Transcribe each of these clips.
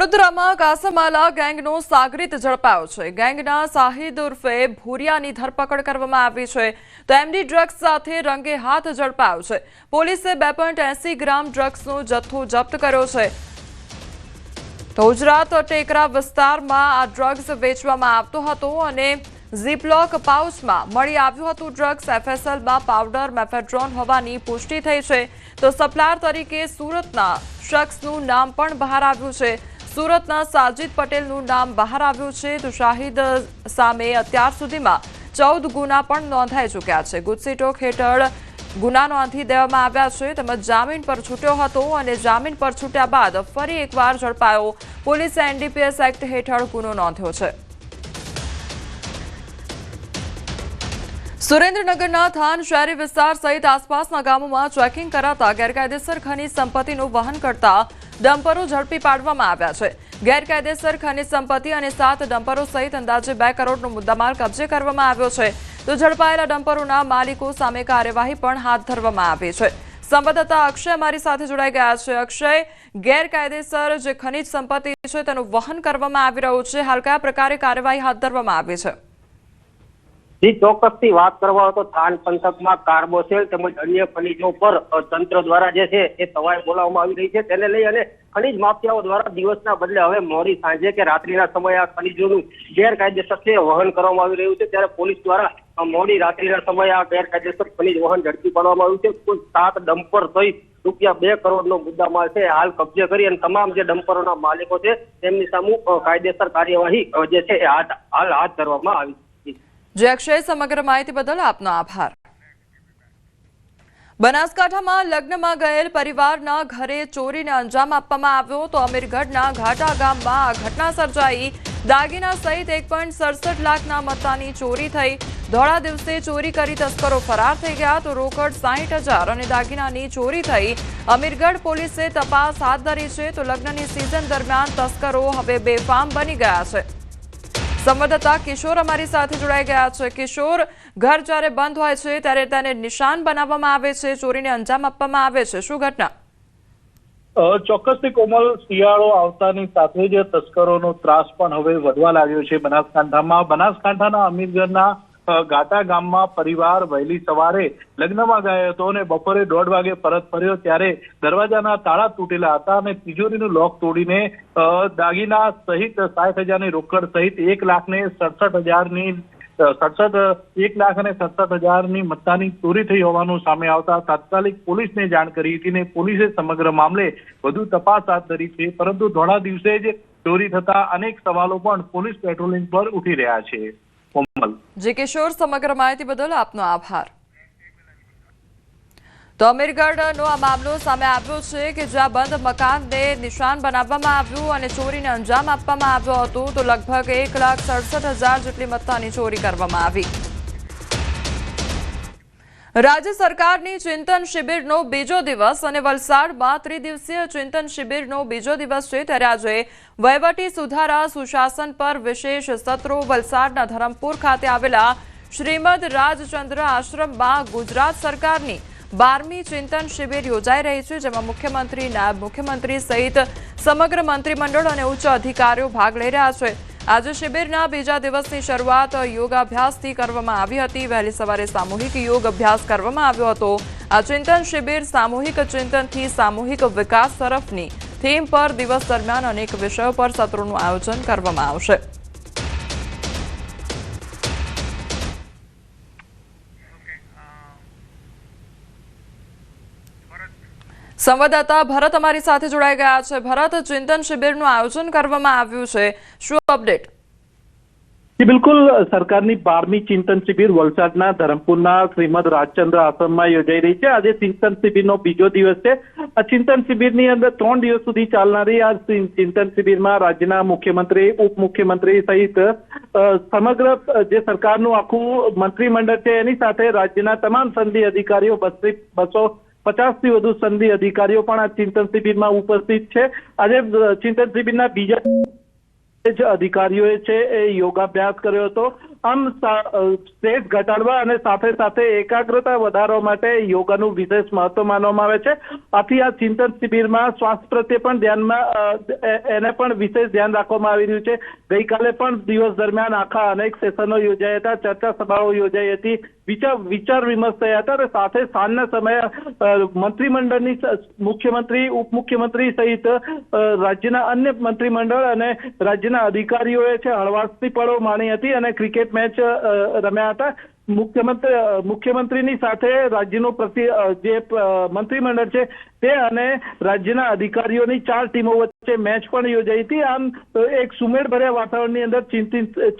વડોદરામાં કાસમાલા ગેંગનો સાગરીત ઝડપાયો છે। ગેંગના શાહિદ ઉર્ફે ભૂરિયાની ધરપકડ કરવામાં આવી છે તો એમડી ડ્રગ્સ સાથે રંગે હાથ ઝડપાયો છે। પોલીસે 2.80 ગ્રામ ડ્રગ્સનો જથ્થો જપ્ત કર્યો છે। તો ગુજરાત ટેકરા વિસ્તારમાં આ ડ્રગ્સ વેચવામાં આવતો હતો અને ઝીપલોક પાઉચમાં મળી આવ્યું હતું ડ્રગ્સ। એફએસએલમાં પાવડર મેફેડ્રોન હોવાની પુષ્ટિ થઈ છે તો સપ્લાયર તરીકે સુરતના શખ્સનું નામ પણ બહાર આવ્યું છે। સુરતના સાજીદ પટેલનું નામ બહાર આવ્યું છે તો શાહિદ સામે અત્યાર સુધીમાં 14 ગુના પણ નોંધાઈ ચૂક્યા છે। ગુજસીટોક હેઠળ ગુના નોંધી દેવામાં આવ્યા છે તેમજ જામીન પર છૂટ્યો હતો અને જામીન પર છૂટ્યા બાદ ફરી એકવાર ઝડપાયો। પોલીસે એનડીપીએસ એક્ટ હેઠળ ગુનો નોંધ્યો છે। સુરેન્દ્રનગરના થાન શહેરી વિસ્તાર સહિત આસપાસના ગામોમાં ચેકિંગ કરાતા ગેરકાયદેસર ખનીજ સંપત્તિનું વહન કરતા ડમ્પરો ઝડપી પાડવામાં આવ્યા છે। ગેરકાયદેસર ખનીજ સંપત્તિ અને 7 ડમ્પરો સહિત અંદાજે 2 કરોડનો મુદ્દામાલ કબજે કરવામાં આવ્યો છે તો ઝડપાયેલા ડમ્પરોના માલિકો સામે કાર્યવાહી પણ હાથ ધરવામાં આવી છે। સંવાદદાતા અક્ષય અમારી સાથે જોડાઈ ગયા છે। અક્ષય, ગેરકાયદેસર જે ખનીજ સંપત્તિ છે તેનું વહન કરવામાં આવી રહ્યું છે, હાલ કયા પ્રકારે કાર્યવાહી હાથ ધરવામાં આવી છે? ચોક્કસથી વાત કરવા તો થાન પંથકમાં કાર્બોસેલ તેમજ અન્ય ખનીજો પર તંત્ર દ્વારા જે છે એ તવાઈ બોલાવવામાં આવી રહી છે। તેને લઈ અને ખનીજ માફિયાઓ દ્વારા દિવસના બદલે હવે મોડી સાંજે કે રાત્રિના સમયે આ ખનીજોનું ગેરકાયદેસર વહન કરવામાં આવી રહ્યું છે। ત્યારે પોલીસ દ્વારા મોડી રાત્રિના સમયે આ ગેરકાયદેસર ખનીજ વહન ઝડપી પાડવામાં આવ્યું છે। કુલ 7 ડમ્પર સહિત ₹2 કરોડનો મુદ્દામાલ છે હાલ કબજે કરી અને તમામ જે ડમ્પરોના માલિકો છે તેમની સામે કાયદેસર કાર્યવાહી જે છે હાલ હાથ ધરવામાં આવી છે। જે અક્ષય, સમગ્ર માહિતી બદલ આપનો આભાર। બનાસકાંઠામાં લગ્નમાં ગયેલ પરિવારના ઘરે ચોરીને અંજામ આપવામાં આવ્યો તો અમીરગઢના ઘાટા ગામમાં આ ઘટના સર્જાઈ। દાગીના સહિત 1.67 લાખના મત્તાની ચોરી થઈ। ધોળા દિવસે ચોરી કરી તસ્કરો ફરાર થઈ ગયા તો રોકડ 60,000 અને દાગીનાની ચોરી થઈ। અમીરગઢ પોલીસે તપાસ હાથ ધરી છે તો લગ્નની સિઝન દરમિયાન તસ્કરો હવે બેફામ બની ગયા છે। સંવાદદાતા કિશોર અમારી સાથે જોડાઈ ગયા છે। કિશોર, ઘર જ્યારે બંધ હોય છે ત્યારે તેને નિશાન બનાવવામાં આવે છે, ચોરીને અંજામ આપવામાં આવે છે, શું ઘટના? ચોક્કસથી કોમલ, શિયાળો આવતાની સાથે જ તસ્કરોનો ત્રાસ પણ હવે વધવા લાગ્યો છે બનાસકાંઠામાં। બનાસકાંઠાના અમીરગઢના ઘાટા ગામમાં પરિવાર વહેલી સવારે લગ્નમાં ગયો હતો અને બપોરે 1:30 વાગે પરત ફર્યો ત્યારે દરવાજાના તાળા તૂટેલા હતા અને તિજોરીનું લોક તોડીને દાગીના સહિત 60,000ની રોકડ સહિત 1,67,000ની મત્તાની ચોરી થઈ હોવાનું સામે આવતા તાત્કાલિક પોલીસને જાણ કરી હતી અને પોલીસે સમગ્ર મામલે વધુ તપાસ હાથ ધરી છે। પરંતુ ધોળા દિવસે જ ચોરી થતા અનેક સવાલો પણ પોલીસ પેટ્રોલિંગ પર ઉઠી રહ્યા છે। જી કિશોર, સમગ્ર માહિતી બદલ આપનો આભાર। તો અમીરગઢનો આ મામલો સામે આવ્યો છે કે જ્યાં બંધ મકાનને નિશાન બનાવવામાં આવ્યું અને ચોરીને અંજામ આપવામાં આવ્યો હતો તો લગભગ 1,67,000 જેટલી મત્તાની ચોરી કરવામાં આવી। રાજ્ય સરકારની ચિંતન શિબિરનો બીજો દિવસ અને વલસાડમાં ત્રિદિવસીય ચિંતન શિબિરનો બીજો દિવસ છે ત્યારે આજે વહીવટી સુધારા સુશાસન પર વિશેષ સત્રો વલસાડના ધરમપુર ખાતે આવેલા શ્રીમદ રાજચંદ્ર આશ્રમમાં ગુજરાત સરકારની 12મી ચિંતન શિબિર યોજાઈ રહી છે જેમાં મુખ્યમંત્રી, નાયબ મુખ્યમંત્રી સહિત સમગ્ર મંત્રીમંડળ અને ઉચ્ચ અધિકારીઓ ભાગ લઈ રહ્યા છે। આજે શિબિરના બીજા દિવસની શરૂઆત યોગાભ્યાસથી કરવામાં આવી હતી। વહેલી સવારે સામૂહિક યોગ અભ્યાસ કરવામાં આવ્યો હતો। આ ચિંતન શિબિર સામૂહિક ચિંતનથી સામૂહિક વિકાસ તરફની થીમ પર દિવસ દરમિયાન અનેક વિષયો પર સત્રોનું આયોજન કરવામાં આવશે। સંવાદદાતા ભરત અમારી સાથે જોડાઈ ગયા છે। ભરત, ચિંતન શિબિરનું આયોજન કરવામાં આવ્યું છે, શું અપડેટ? બિલકુલ, સરકારની 12મી ચિંતન શિબિર વલસાડના ધરમપુરના શ્રીમદ રાજચંદ્ર આશ્રમમાં યોજાઈ રહી છે। આજે ચિંતન શિબિરનો બીજો દિવસ છે। આ ચિંતન શિબિરની અંદર 3 દિવસ સુધી ચાલનારી આ ચિંતન શિબિરમાં રાજ્યના મુખ્યમંત્રી, ઉપમુખ્યમંત્રી સહિત સમગ્ર જે સરકારનું આખું મંત્રીમંડળ છે એની સાથે રાજ્યના તમામ સંધિ અધિકારીઓ 250થી વધુ સંધિ અધિકારીઓ પણ આ ચિંતન શિબિરમાં ઉપસ્થિત છે। આજે ચિંતન શિબિરના બીજા અધિકારીઓએ છે એ યોગાભ્યાસ કર્યો હતો આમ સ્ટ્રેસ ઘટાડવા અને સાથે સાથે એકાગ્રતા વધારવા માટે યોગાનું વિશેષ મહત્વ માનવામાં આવે છે. આથી આ ચિંતન શિબિરમાં શ્વાસ પ્રત્યે પણ એને પણ વિશેષ ધ્યાન રાખવામાં આવી રહ્યું છે. ગઈકાલે પણ દિવસ દરમિયાન આખા અનેક સેશનો યોજાયા હતા, ચર્ચા સભાઓ યોજાઈ હતી, વિચાર વિમર્શ થયા હતા અને સાથે સાંજના સમયે મંત્રીમંડળની મુખ્યમંત્રી, ઉપમુખ્યમંત્રી સહિત રાજ્યના અન્ય મંત્રીમંડળ અને રાજ્યના અધિકારીઓએ છે હળવાશથી પળો માણી હતી અને ક્રિકેટ મેચ રમ્યા હતા. મુખ્યમંત્રીની સાથે રાજ્યનું જે મંત્રીમંડળ છે તે અને રાજ્યના અધિકારીઓની 4 ટીમો વચ્ચે મેચ પણ યોજાઈ હતી. આમ એક સુમેળભર્યા વાતાવરણની અંદર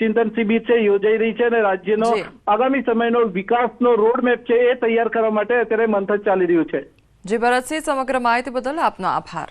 ચિંતન શિબિર છે યોજાઈ રહી છે અને રાજ્યનો આગામી સમયનો વિકાસનો રોડમેપ છે એ તૈયાર કરવા માટે અત્યારે મંથન ચાલી રહ્યું છે. જી ભરતસિંહ, સમગ્ર માહિતી બદલ આપનો આભાર.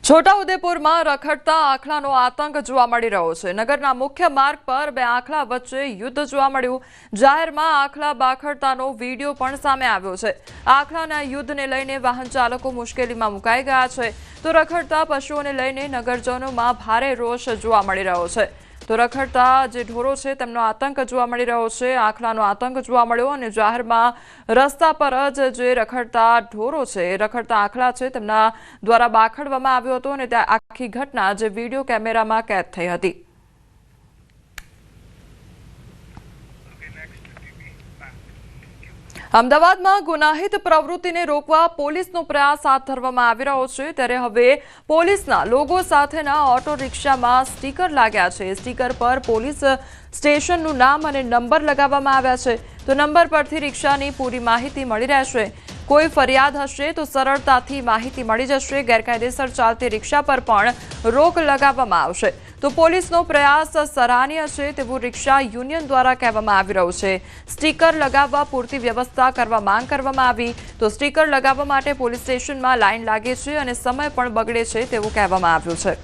છોટાઉદેપુરમાં રખડતા આખલાનો આતંક જોવા મળી રહ્યો છે. નગરના મુખ્ય માર્ગ પર 2 આખલા વચ્ચે યુદ્ધ જોવા મળ્યું. જાહેરમાં આખલા બાખડતાનો વિડીયો પણ સામે આવ્યો છે. આખલાના યુદ્ધને લઈને વાહન ચાલકો મુશ્કેલીમાં મુકાઈ ગયા છે. તો રખડતા પશુઓને લઈને નગરજનોમાં ભારે રોષ જોવા મળી રહ્યો છે. તો રખડતા જે ઢોરો છે તેમનો આતંક જોવા મળી રહ્યો છે. આખલાનો આતંક જોવા મળ્યો અને જાહેરમાં રસ્તા પર જ જે રખડતા ઢોરો છે, રખડતા આખલા છે તેમના દ્વારા બાખડવામાં આવ્યો હતો અને ત્યાં આખી ઘટના જે વિડીયો કેમેરામાં કેદ થઈ હતી. અમદાવાદમાં ગુનાહિત પ્રવૃત્તિને રોકવા પોલીસનો પ્રયાસ હાથ ધરવામાં આવી રહ્યો છે. ત્યારે હવે પોલીસના લોગો સાથેના ઓટો રિક્ષામાં સ્ટીકર લાગ્યા છે. સ્ટીકર પર પોલીસ સ્ટેશનનું નામ અને નંબર લગાવવામાં આવ્યા છે. તો નંબર પરથી રિક્ષાની પૂરી માહિતી મળી રહેશે. કોઈ ફરિયાદ હશે તો સરળતાથી માહિતી મળી જશે. ગેરકાયદેસર ચાલતી રિક્ષા પર પણ રોક લગાવવામાં આવશે. તો પોલીસનો પ્રયાસ સરાહનીય છે તેવું રિક્ષા યુનિયન દ્વારા કહેવામાં આવી રહ્યું છે. સ્ટીકર લગાવવા પૂરતી વ્યવસ્થા કરવા માંગ કરવામાં આવી. તો સ્ટીકર લગાવવા માટે પોલીસ સ્ટેશનમાં લાઈન લાગે છે અને સમય પણ બગડે છે તેવું કહેવામાં આવ્યું છે.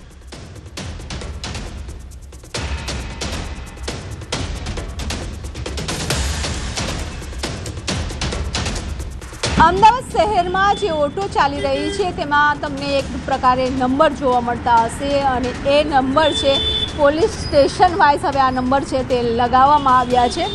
અમદાવાદ શહેરમાં જે ઓટો ચાલી રહી છે તેમાં તમને એક પ્રકારે નંબર જોવા મળતા હશે અને એ નંબર છે પોલીસ સ્ટેશન વાઇઝ હવે આ નંબર છે તે લગાવવામાં આવ્યા છે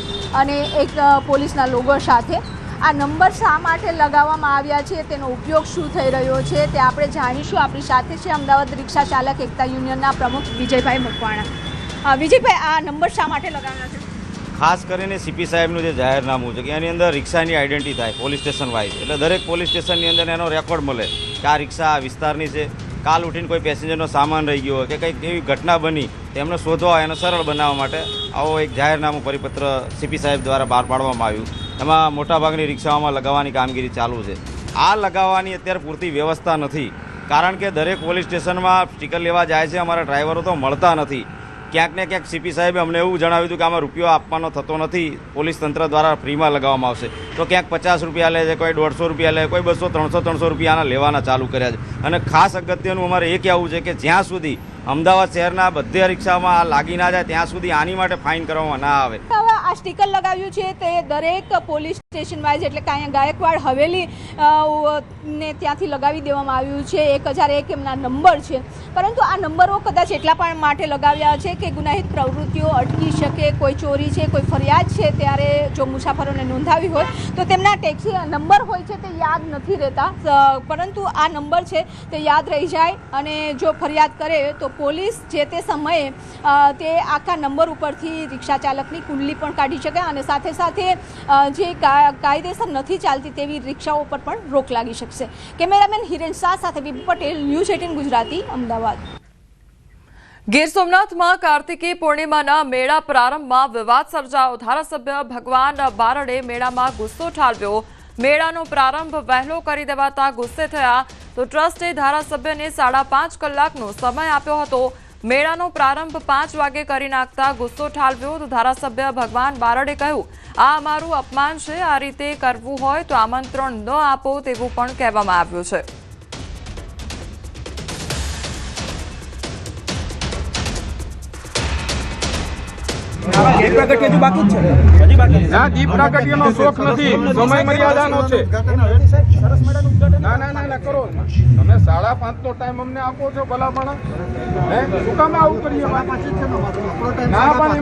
અને એક પોલીસના લોગો સાથે. આ નંબર શા માટે લગાવવામાં આવ્યા છે, તેનો ઉપયોગ શું થઈ રહ્યો છે તે આપણે જાણીશું. આપણી સાથે છે અમદાવાદ રિક્ષા ચાલક એકતા યુનિયનના પ્રમુખ વિજયભાઈ મકવાણા. વિજયભાઈ, આ નંબર શા માટે લગાવ્યા છે? ખાસ કરીને સીપી સાહેબનું જે જાહેરનામું છે કે એની અંદર રિક્ષાની આઈડેન્ટિટી થાય પોલીસ સ્ટેશન વાઇઝ, એટલે દરેક પોલીસ સ્ટેશનની અંદર એનો રેકોર્ડ મળે કે આ રિક્ષા આ વિસ્તારની છે. કાલ ઉઠીને કોઈ પેસેન્જરનો સામાન રહી ગયો હોય કે કંઈક એવી ઘટના બની તેમને શોધવા એને સરળ બનાવવા માટે આવો એક જાહેરનામું પરિપત્ર સીપી સાહેબ દ્વારા બહાર પાડવામાં આવ્યું. એમાં મોટાભાગની રિક્ષાઓમાં લગાવવાની કામગીરી ચાલુ છે. આ લગાવવાની અત્યારે પૂરતી વ્યવસ્થા નથી, કારણ કે દરેક પોલીસ સ્ટેશનમાં સ્ટીકર લેવા જાય છે, અમારા ડ્રાઈવરો તો મળતા નથી. ક્યાંક ને ક્યાંક સીપી સાહેબે અમને એવું જણાવ્યું હતું કે આમાં રૂપિયો આપવાનો થતો નથી, પોલીસ તંત્ર દ્વારા ફ્રીમાં લગાવવામાં આવશે. તો ક્યાંક 50 રૂપિયા લે છે, કોઈ 150 રૂપિયા લે, કોઈ 200, 300 રૂપિયાના લેવાના ચાલુ કર્યા છે. અને ખાસ અગત્યનું અમારે એ કહેવું છે કે જ્યાં સુધી અમદાવાદ શહેરના બધી રિક્ષામાં આ લાગી ના જાય ત્યાં સુધી આની માટે ફાઇન કરવામાં ના આવે. હવે આ સ્ટીકર લગાવ્યું છે તે દરેક પોલીસ સ્ટેશન વાઇઝ, એટલે કે અહીંયા ગાયકવાડ હવેલી ને ત્યાંથી લગાવી દેવામાં આવ્યું છે. 1001 એમના નંબર છે, પરંતુ આ નંબરો કદાચ એટલા પણ માટે લગાવ્યા છે કે ગુનાહિત પ્રવૃત્તિઓ અટકી શકે. કોઈ ચોરી છે, કોઈ ફરિયાદ છે ત્યારે જો મુસાફરોને નોંધાવી હોય તો તેમના ટેક્સી નંબર હોય છે તે યાદ નથી રહેતા, પરંતુ આ નંબર છે તે યાદ રહી જાય અને જો ફરિયાદ કરે તો પોલીસ જે તે સમયે તે આખા નંબર ઉપરથી રિક્ષા ચાલકની કુંડલી પણ કાઢી શકે અને સાથે સાથે જે કાયદેસર નથી ચાલતી તેવી રિક્ષાઓ પર પણ રોક લાગી શકશે. કેમેરામેન હિરેન શાહ સાથે બીબી પટેલ, ન્યૂઝ 18 ગુજરાતી, અમદાવાદ. ગીર સોમનાથમાં કાર્તિકી પૂર્ણિમાના મેળા પ્રારંભમાં વિવાદ સર્જાયો. ધારાસભ્ય ભગવાન બારડે મેળામાં ગુસ્સો ઠાલવ્યો. મેળાનો પ્રારંભ વહેલો કરી દેવાતા ગુસ્સે થયા. તો ટ્રસ્ટે ધારાસભ્યને 5.5 કલાકનો સમય આપ્યો હતો. મેળાનો પ્રારંભ 5 વાગે કરી નાખતા ગુસ્સો ઠાલવ્યો. તો ધારાસભ્ય ભગવાન બારડે કહ્યું, આ અમારું અપમાન છે, આ રીતે કરવું હોય તો આમંત્રણ ન આપો તેવું પણ કહેવામાં આવ્યું છે. દીપ પ્રાગટ્ય હજુ બાકી જ છે, હજી બાકી ના. દીપ પ્રાગટ્યનો શોખ નથી, સમય મર્યાદાનો છે. ના ના ના કરો, તમે 5:30 નો ટાઈમ અમને આપો છો ભલામણ, શું કામ આવું કરીએ? ના પણ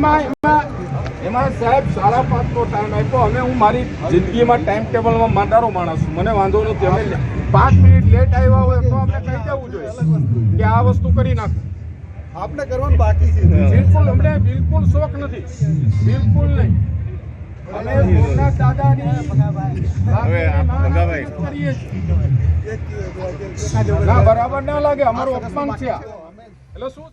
એમાં સાહેબ 5:30 નો ટાઈમ આપ્યો. અમે હું મારી જિંદગીમાં ટાઈમ ટેબલમાં માંડારો માણસ છું, મને વાંધો નથી. અમે 5 મિનિટ લેટ આવ્યા હોય તો અમને કહી દેવું જોઈએ કે આ વસ્તુ કરી નાખો. આપણે કરવાનું બાકી છે. બિલકુલ અમને બિલકુલ શોખ નથી, બિલકુલ નહીં. અમે સોમનાથ દાદાની ના બરાબર ના લાગે, અમારું અપમાન છે એટલે શું.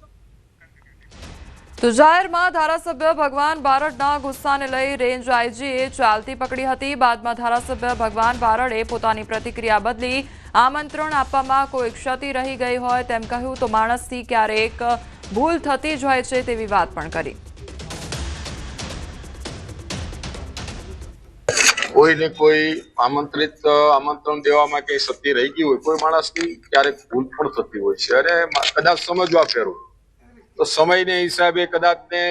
તો જાહેરમાં ધારાસભ્ય ભગવાન બારડના ગુસ્સાને લઈ રેન્જ આઈજીએ ચાલતી પકડી હતી. બાદમાં ધારાસભ્ય ભગવાન બારડે પોતાની પ્રતિક્રિયા બદલી આમંત્રણ આપવામાં કોઈ ક્ષતિ રહી ગઈ હોય તેમ કહ્યું. તો માણસથી ક્યારેક ભૂલ થતી જ હોય છે તેવી વાત પણ કરી. કોઈને કોઈ આમંત્રણ દેવામાં કઈ શક્તિ રહી ગઈ હોય, કોઈ માણસની ક્યારેક ભૂલ પણ થતી હોય છે અને કદાચ સમજવા ફેરવું તો સમયને હિસાબે કદાચ ને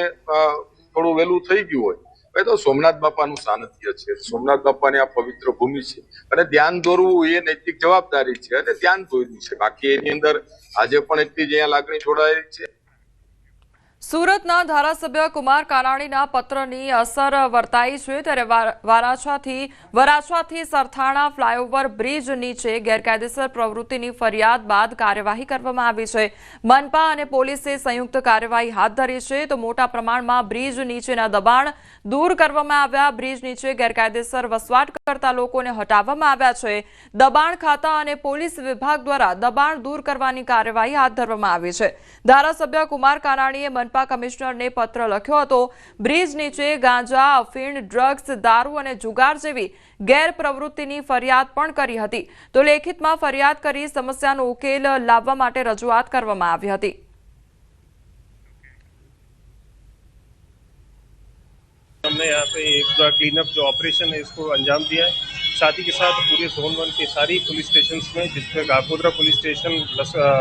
થોડું વહેલું થઈ ગયું હોય. તો સોમનાથ બાપાનું સાનિધ્ય છે, સોમનાથ બાપાની આ પવિત્ર ભૂમિ છે અને ધ્યાન દોરવું એ નૈતિક જવાબદારી છે અને ધ્યાન દોર્યું છે. બાકી એની અંદર આજે પણ એટલી જ અહીંયા લાગણી જોડાયેલી છે. સુરતના ધારાસભ્ય કુમાર કાનાણીના પત્રની અસર વર્તાઈ છે ત્યારે વરાછાથી સરથાણા ફ્લાયઓવર બ્રિજ નીચે ગેરકાયદેસર પ્રવૃત્તિની ફરિયાદ બાદ કાર્યવાહી કરવામાં આવી છે. મનપા અને પોલીસે સંયુક્ત કાર્યવાહી હાથ ધરી છે. તો મોટા પ્રમાણમાં બ્રિજ નીચેના દબાણ દૂર કરવામાં આવ્યા. બ્રિજ નીચે ગેરકાયદેસર વસવાટ કરતા લોકોને હટાવવામાં આવ્યા છે. દબાણ ખાતા અને પોલીસ વિભાગ દ્વારા દબાણ દૂર કરવાની કાર્યવાહી હાથ ધરવામાં આવી છે. ધારાસભ્ય કુમાર કાનાણીએ મનપા કમિશનરને પત્ર લખ્યો હતો. બ્રિજ નીચે ગાંજા, અફીણ, ડ્રગ્સ, દારૂ અને જુગાર જેવી ગેરપ્રવૃત્તિની ફરિયાદ પણ કરી હતી. તો લેખિતમાં ફરિયાદ કરી સમસ્યાનો ઉકેલ લાવવા માટે રજૂઆત કરવામાં આવી હતી. हमने यहाँ पे एक पूरा क्लीन अप जो ऑपरेशन है इसको अंजाम दिया है. साथ ही के साथ पूरे जोन 1 के सारी पुलिस स्टेशन में, जिसमें Gakodra police station,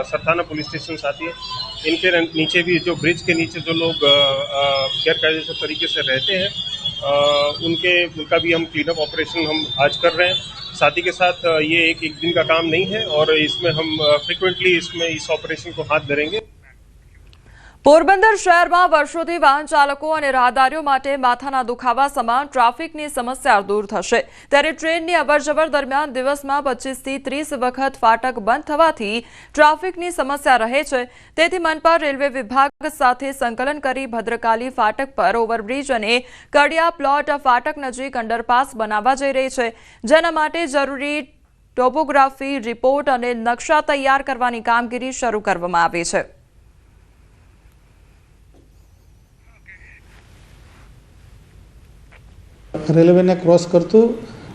Sarthana police station आती है, इनके नीचे भी जो ब्रिज के नीचे जो लोग गैरकायदेसर तरीके से रहते हैं उनका भी हम क्लीन अप ऑपरेशन हम आज कर रहे हैं. साथ ही के साथ ये एक दिन का काम नहीं है और इसमें हम फ्रिक्वेंटली इस ऑपरेशन को हाथ धरेंगे. પોરબંદર શહેરમાં વર્ષોથી વાહન ચાલકો અને રાહદારીઓ માટે માથાના દુખાવા સમાન ટ્રાફિકની સમસ્યા દૂર થશે. ત્યારે ટ્રેનની અવરજવર દરમિયાન દિવસમાં 25 થી 30 વખત ફાટક બંધ થવાથી ટ્રાફિકની સમસ્યા રહે છે. તેથી મનપા રેલવે વિભાગ સાથે સંકલન કરી ભદ્રકાલી ફાટક પર ઓવરબ્રિજ અને કડિયા પ્લોટ ફાટક નજીક અંડરપાસ બનાવવા જઈ રહી છે. જેના માટે જરૂરી ટોપોગ્રાફી રિપોર્ટ અને નકશા તૈયાર કરવાની કામગીરી શરૂ કરવામાં આવી છે. રેલવેને ક્રોસ કરતું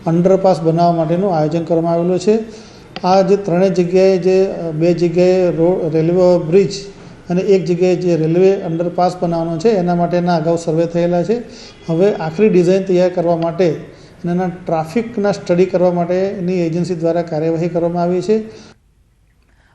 અંડરપાસ બનાવવા માટેનું આયોજન કરવામાં આવેલું છે. આ જે ત્રણેય જગ્યાએ જે 2 જગ્યાએ રેલવે બ્રિજ અને 1 જગ્યાએ જે રેલવે અંડરપાસ બનાવવાનો છે એના માટેના અગાઉ સર્વે થયેલા છે. હવે આખરી ડિઝાઇન તૈયાર કરવા માટે અને એના ટ્રાફિકના સ્ટડી કરવા માટેની એજન્સી દ્વારા કાર્યવાહી કરવામાં આવી છે.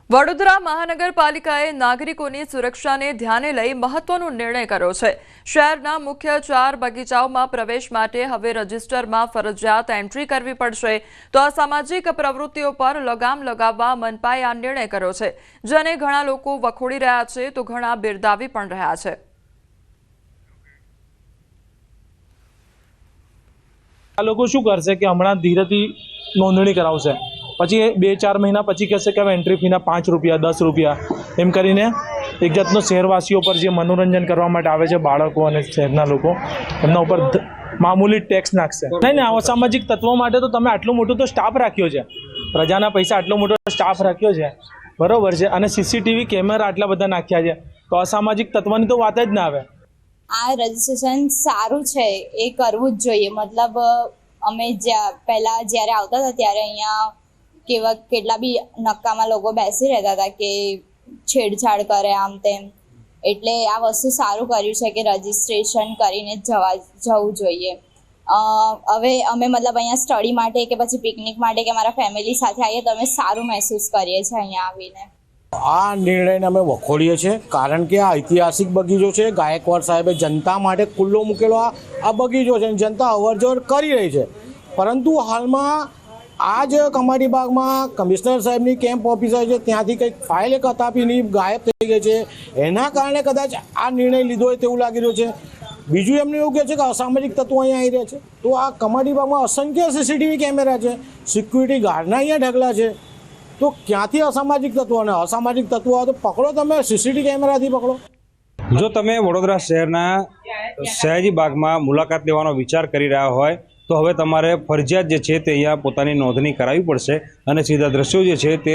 વડોદરા મહાનગરપાલિકાએ નાગરિકોની સુરક્ષાને ધ્યાને લઈ મહત્વનો નિર્ણય કર્યો છે. શહેરના મુખ્ય 4 બગીચાઓમાં પ્રવેશ માટે હવે રજિસ્ટરમાં ફરજિયાત એન્ટ્રી કરવી પડશે. તો અસામાજિક પ્રવૃત્તિઓ પર લગામ લગાવવા મનપાએ આ નિર્ણય કર્યો છે, જેને ઘણા લોકો વખોડી રહ્યા છે તો ઘણા બિરદાવી પણ રહ્યા છે. આ લોકો શું કરશે કે હમણાં ધીરેથી નોંધણી કરાવશે, પછી 2-4 મહિના પછી કહેશે કે હવે એન્ટ્રી ફીના 5 રૂપિયા 10 રૂપિયા એમ કરીને એક જાતનો શહેરવાસીઓ પર જે મનોરંજન કરવા માટે આવે છે બાળકો અને શહેરના લોકો એમના ઉપર મામૂલી ટેક્સ નાખશે. નહીં અસામાજિક તત્વો માટે તો તમે આટલું મોટું તો સ્ટાફ રાખ્યો છે, પ્રજાના પૈસા આટલો મોટો સ્ટાફ રાખ્યો છે, બરાબર છે, અને CCTV કેમેરા આટલા બધા નાખ્યા છે, તો અસામાજિક તત્વની તો વાત જ ના આવે. આ રજીસ્ટ્રેશન સારું છે, એ કરવું જ જોઈએ. મતલબ અમે પહેલાં જ્યારે આવતા હતા ત્યારે અહીંયા કેટલા બી નક્કામાં લોકો બેસી રહેતા હતા કે છેડછાડ કરે આમ તેમ, એટલે આ વસ્તુ સારું કર્યું છે કે રજીસ્ટ્રેશન કરીને જવું જોઈએ. હવે અમે મતલબ અહીંયા સ્ટડી માટે કે પછી પિકનિક માટે કે મારા ફેમિલી સાથે આવીએ તો અમે સારું મહેસૂસ કરીએ છીએ અહીંયા આવીને. આ નિર્ણયને અમે વખોડીએ છીએ, કારણ કે આ ઐતિહાસિક બગીચો છે. ગાયકવાડ સાહેબે જનતા માટે ખુલ્લો મૂકેલો આ બગીચો છે. જનતા અવરજવર કરી રહી છે, પરંતુ હાલમાં આ જ કમાટી બાગમાં કમિશનર સાહેબની કેમ્પ ઓફિસર છે, ત્યાંથી કંઈક ફાઇલ એક હતાપીની ગાયબ થઈ ગઈ છે. એના કારણે કદાચ આ નિર્ણય લીધો હોય તેવું લાગી રહ્યું છે. બીજું એમને એવું કહે છે કે અસામાજિક તત્વો અહીંયા આવી રહ્યા છે. તો આ કમાટી બાગમાં અસંખ્ય સીસીટીવી કેમેરા છે, સિક્યુરિટી ગાર્ડના અહીંયા ઢગલા છે. તો ક્યાંથી અસામાજિક તત્વો, અને અસામાજિક તત્વો તો પકડો, તમે સીસીટીવી કેમેરાથી પકડો. જો તમે વડોદરા શહેરના સયાજી બાગમાં મુલાકાત લેવાનો વિચાર કરી રહ્યા હોય તો હવે તમારે ફરજિયાત જે છે તે અહીંયા પોતાની નોંધણી કરાવવી પડશે. અને સીધા દ્રશ્યો જે છે તે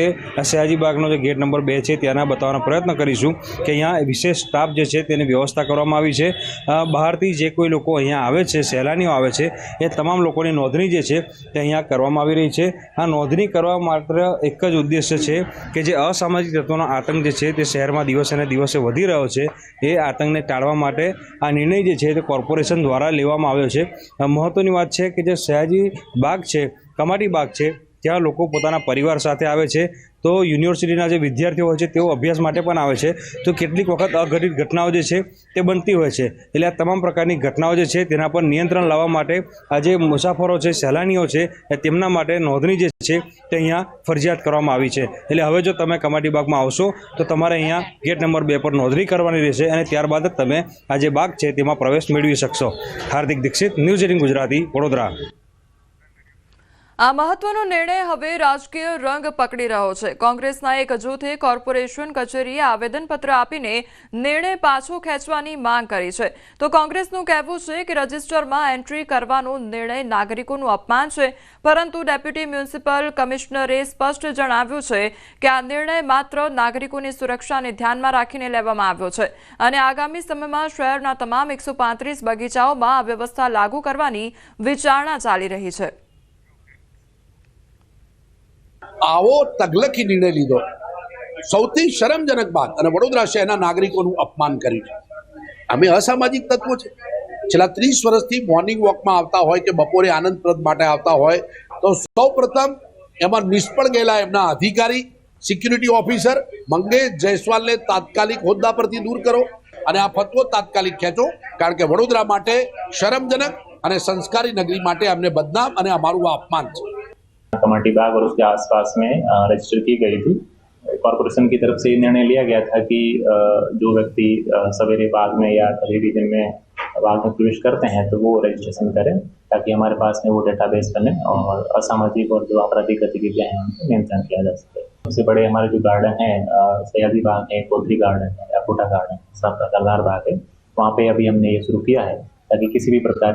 સયાજી બાગનો જે ગેટ નંબર 2 છે ત્યાંના બતાવવાનો પ્રયત્ન કરીશું કે અહીંયા વિશેષ સ્ટાફ જે છે તેની વ્યવસ્થા કરવામાં આવી છે. બહારથી જે કોઈ લોકો અહીંયા આવે છે, સહેલાણીઓ આવે છે, એ તમામ લોકોની નોંધણી જે છે તે અહીંયા કરવામાં આવી રહી છે. આ નોંધણી કરવા માત્ર એક જ ઉદ્દેશ્ય છે કે જે અસામાજિક તત્વોનો આતંક જે છે તે શહેરમાં દિવસે ને દિવસે વધી રહ્યો છે, એ આતંકને ટાળવા માટે આ નિર્ણય જે છે તે કોર્પોરેશન દ્વારા લેવામાં આવ્યો છે. મહત્ત્વની વાત છે કે જે સયાજી બાગ છે, કમાટી બાગ છે, ત્યાં લોકો પોતાના પરિવાર સાથે આવે છે. તો યુનિવર્સિટીના જે વિદ્યાર્થીઓ હોય છે તેઓ અભ્યાસ માટે પણ આવે છે. તો કેટલીક વખત અઘટિત ઘટનાઓ જે છે તે બનતી હોય છે. એટલે આ તમામ પ્રકારની ઘટનાઓ જે છે તેના પર નિયંત્રણ લાવવા માટે આ જે મુસાફરો છે, સહેલાણીઓ છે, તેમના માટે નોંધણી જે છે તે અહીંયા ફરજિયાત કરવામાં આવી છે. એટલે હવે જો તમે કમાટી બાગમાં આવશો તો તમારે અહીંયા ગેટ નંબર 2 પર નોંધણી કરવાની રહેશે, અને ત્યારબાદ જ તમે આ જે બાગ છે તેમાં પ્રવેશ મેળવી શકશો. હાર્દિક દીક્ષિત, ન્યૂઝ 18 ગુજરાતી, વડોદરા. આ મહત્વનો નિર્ણય હવે રાજકીય રંગ પકડી રહ્યો છે. કોંગ્રેસના એક જૂથે કોર્પોરેશન કચેરીએ આવેદનપત્ર આપીને નિર્ણય પાછો ખેંચવાની માંગ કરી છે. તો કોંગ્રેસનું કહેવું છે કે રજિસ્ટરમાં એન્ટ્રી કરવાનો નિર્ણય નાગરિકોનું અપમાન છે, પરંતુ ડેપ્યુટી મ્યુનિસિપલ કમિશનરે સ્પષ્ટ જણાવ્યું છે કે આ નિર્ણય માત્ર નાગરિકોની સુરક્ષાને ધ્યાનમાં રાખીને લેવામાં આવ્યો છે અને આગામી સમયમાં શહેરના તમામ 135 બગીચાઓમાં આ વ્યવસ્થા લાગુ કરવાની વિચારણા ચાલી રહી છે. આવો તગલખી નિર્ણય લીધો, સૌથી શરમજનક વાત, અને વડોદરા શહેરના નાગરિકોનું અપમાન કર્યું છે. અમે અસામાજિક તત્વો છે. છેલ્લા 30 વર્ષથી મોર્નિંગ વોકમાં આવતા હોય કે બપોરે આનંદપ્રદ માટે આવતા હોય તો સૌ પ્રથમ એમાં નિષ્ફળ ગયેલા એમના અધિકારી, સિક્યુરિટી ઓફિસર મંગેશ જયસ્વાલને તાત્કાલિક હોદ્દા પરથી દૂર કરો અને આ ફતવો તાત્કાલિક ખેંચો, કારણ કે વડોદરા માટે શરમજનક અને સંસ્કારી नगरी માટે અમને બદનામ અને અમારું આ અપમાન છે. कमाटी बाग और उसके आसपास में रजिस्टर की गई थी. कॉर्पोरेशन की तरफ से ये निर्णय लिया गया था कि जो व्यक्ति सवेरे बाग में या कभी भी दिन में बाग में प्रवेश करते हैं तो वो रजिस्ट्रेशन करें, ताकि हमारे पास में वो डेटाबेस बने और असामाजिक और जो आपराधिक गतिविधियां हैं उनको नियंत्रण किया जा सके. सबसे बड़े हमारे जो गार्डन है, सयाजी बाग है, कोतरी गार्डन है, अकोटा गार्डन, कल्लार बाग है, वहाँ पे अभी हमने ये शुरू किया है ताकि किसी भी प्रकार